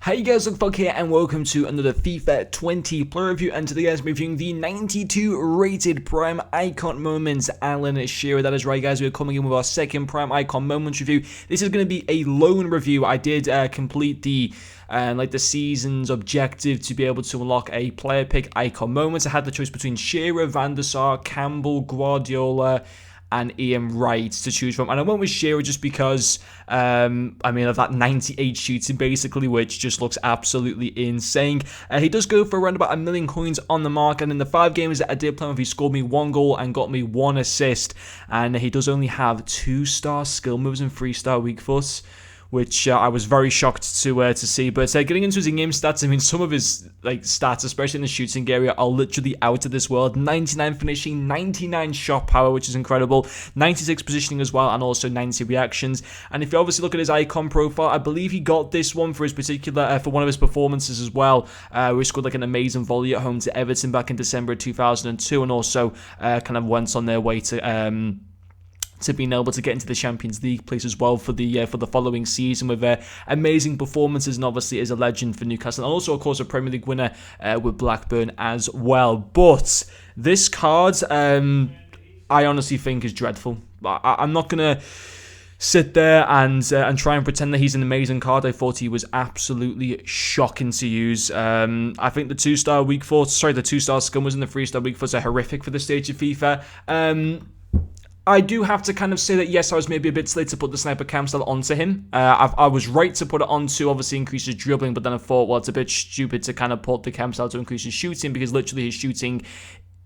Hey guys, Luke here, and welcome to another FIFA 20 player review. And today, guys, we're reviewing the 92 rated Prime Icon Moments, Alan Shearer. That is right, guys. We're coming in with our second Prime Icon Moments review. This is going to be a lone review. I did complete the season's objective to be able to unlock a player pick icon moments. I had the choice between Shearer, Van der Sar, Campbell, Guardiola, and Ian Wright to choose from. And I went with Shearer just because, of that 98 shooting, basically, which just looks absolutely insane. He does go for around about 1 million coins on the mark, and in the 5 games that I did play with, he scored me 1 goal and got me 1 assist. And he does only have 2-star skill moves and 3-star weak foot, which I was very shocked to see. But getting into his in-game stats, I mean, some of his stats, especially in the shooting area, are literally out of this world. 99 finishing, 99 shot power, which is incredible, 96 positioning as well, and also 90 reactions. And if you obviously look at his icon profile, I believe he got this one for his particular, for one of his performances as well, where he scored an amazing volley at home to Everton back in December of 2002, and also kind of went on their way to being able to get into the Champions League place as well for the following season with amazing performances, and obviously is a legend for Newcastle, and also of course a Premier League winner with Blackburn as well. But this card, I honestly think is dreadful. I'm not gonna sit there and try and pretend that he's an amazing card. I thought he was absolutely shocking to use. I think the 2-star weak foot, the 2-star scum and the 3-star weak foot are horrific for the stage of FIFA. I do have to kind of say that, yes, I was maybe a bit late to put the sniper cam style onto him. I was right to put it on to obviously increase his dribbling, but then I thought, well, it's a bit stupid to kind of put the cam style to increase his shooting, because literally his shooting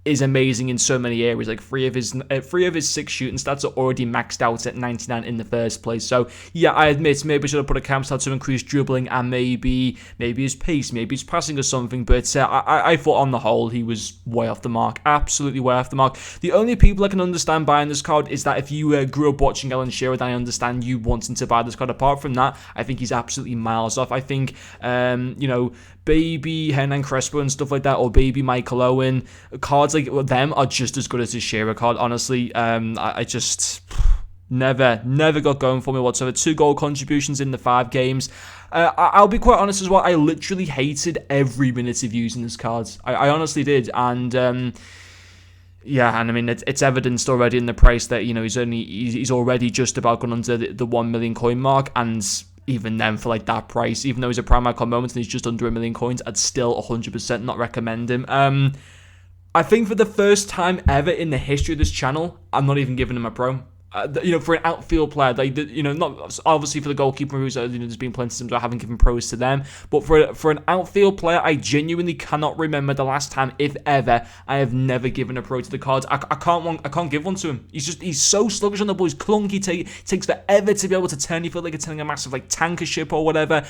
is amazing in so many areas. Like three of his 6 shooting stats are already maxed out at 99 in the first place. So yeah, I admit maybe I should have put a cam style to increase dribbling and maybe his pace, maybe his passing or something. But I thought on the whole he was way off the mark, absolutely way off the mark. The only people I can understand buying this card is that if you grew up watching Alan Shearer, then I understand you wanting to buy this card. Apart from that, I think he's absolutely miles off. I think baby Hernan Crespo and stuff like that, or baby Michael Owen, cards like them are just as good as his Shearer card, honestly. I just never got going for me whatsoever. 2 goal contributions in the 5 games. I'll be quite honest as well, I literally hated every minute of using this card. I honestly did, and yeah, and I mean it's evidenced already in the price that he's already just about gone under the 1 million coin mark, and even then, for that price, even though he's a Prime Icon Moment and he's just under 1 million coins, I'd still 100% not recommend him. I think for the first time ever in the history of this channel, I'm not even giving him a pro. For an outfield player, not obviously for the goalkeeper who's there's been plenty of times I haven't given pros to them, but for an outfield player, I genuinely cannot remember the last time, if ever, I have never given a pro to the cards. I can't give one to him. He's so sluggish on the ball. He's clunky. Takes forever to be able to turn. You feel like it's turning a massive tanker ship or whatever.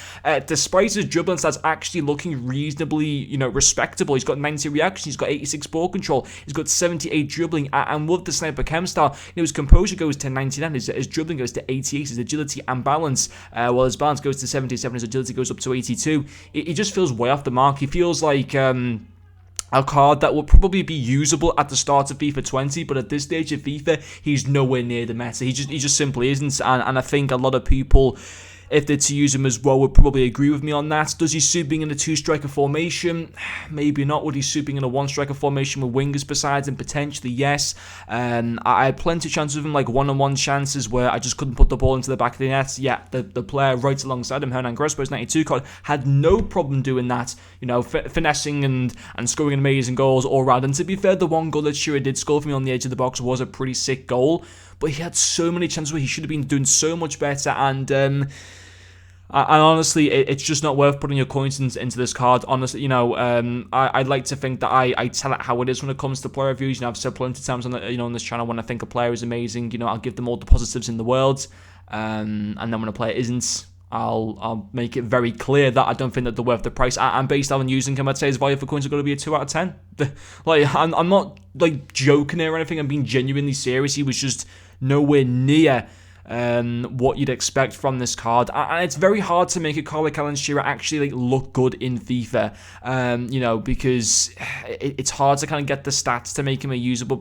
Despite his dribbling stats actually looking reasonably respectable, he's got 90 reactions. He's got 86 ball control. He's got 78 dribbling, and with the sniper chem style, his composure goes to 99, his dribbling goes to 88, his agility and balance, while his balance goes to 77, his agility goes up to 82. He just feels way off the mark. He feels like a card that will probably be usable at the start of FIFA 20, but at this stage of FIFA, he's nowhere near the meta. He just simply isn't, and I think a lot of people, if they're to use him as well, would probably agree with me on that. Does he suit being in a 2-striker formation? Maybe not. Would he suit being in a 1-striker formation with wingers besides him? Potentially, yes. I had plenty of chances with him, one-on-one chances where I just couldn't put the ball into the back of the net. Yeah, the player right alongside him, Hernan Crespo's 92 card, had no problem doing that, finessing and scoring amazing goals all round. And to be fair, the 1 goal that Shearer did score for me on the edge of the box was a pretty sick goal, but he had so many chances where he should have been doing so much better, and honestly, it's just not worth putting your coins into this card. Honestly, I'd like to think that I tell it how it is when it comes to player reviews. I've said plenty of times on this channel, when I think a player is amazing, I'll give them all the positives in the world, and then when a player isn't, I'll make it very clear that I don't think that they're worth the price. And based on using him, I'd say his value for coins are going to be a 2 out of 10. I'm not joking here or anything. I'm being genuinely serious. He was just nowhere near what you'd expect from this card. And it's very hard to make a card like Alan Shearer actually look good in FIFA, because it's hard to kind of get the stats to make him a usable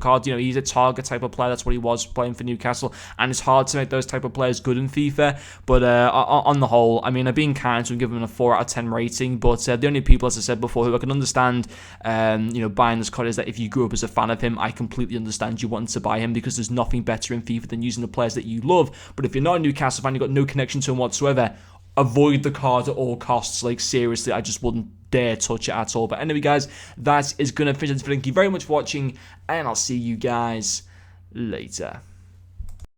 card. He's a target type of player. That's what he was playing for Newcastle, and it's hard to make those type of players good in FIFA. But on the whole, I mean, I've been kind to give him a 4 out of 10 rating. But the only people, as I said before, who I can understand, buying this card is that if you grew up as a fan of him, I completely understand you wanting to buy him, because there's nothing better in FIFA than using the players that you love. But if you're not a Newcastle fan, you've got no connection to him whatsoever, avoid the card at all costs. Seriously, I just wouldn't dare touch it at all. But anyway, guys, that is going to finish it. Thank you very much for watching, and I'll see you guys later.